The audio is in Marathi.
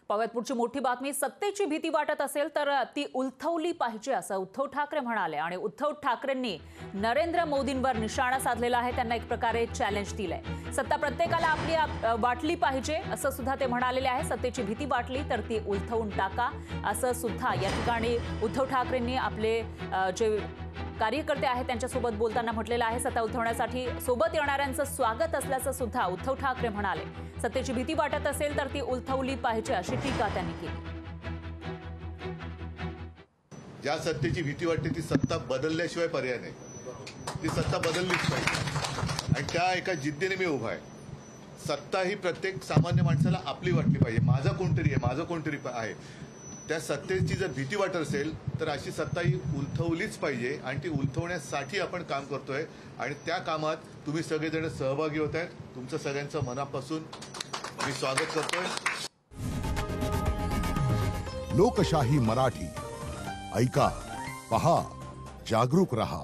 पाहूयात पुढची मोठी बातमी। सत्तेची भीती वाटत असेल तर ती उलथवली पाहिजे असं उद्धव ठाकरे म्हणाले आणि उद्धव ठाकरेंनी नरेंद्र मोदींवर निशाणा साधलेला आहे। त्यांना एक प्रकारे चॅलेंज दिलंय। सत्ता प्रत्येकाला आपली वाटली पाहिजे असं सुद्धा ते म्हणालेले आहे। सत्तेची भीती वाटली तर ती उलथवून टाका असं सुद्धा या ठिकाणी उद्धव ठाकरेंनी आपले जे कार्यकर्ते आहेत त्यांच्यासोबत बोलताना म्हटलेलं आहे। सत्ता उलथवण्यासाठी सोबत येणाऱ्यांचं स्वागत असल्याचं सुद्धा उद्धव ठाकरे म्हणाले। सत्तेची भीती वाटत असेल तर ती उलथवली पाहिजे अशी टीका त्यांनी केली। ज्या सत्तेची भीती वाटते ती सत्ता बदलल्याशिवाय पर्याय नाही। ती सत्ता बदललीच पाहिजे आणि त्या एका जिद्दीने मी उभा आहे। सत्ता ही प्रत्येक सामान्य माणसाला आपली वाटली पाहिजे। माझा कोणतरी आहे, माझं कोणतरी आहे। त्या सत्तेची जर भीती वाटत असेल तर अशी सत्ता ही उलथवलीच पाहिजे आणि ती उलथवण्यासाठी आपण काम करतोय आणि त्या कामात तुम्ही सगळेजण सहभागी होत आहेत। तुमचं सगळ्यांचं मनापासून मी स्वागत करतोय। लोकशाही मराठी ऐका, पहा, जागरूक रहा।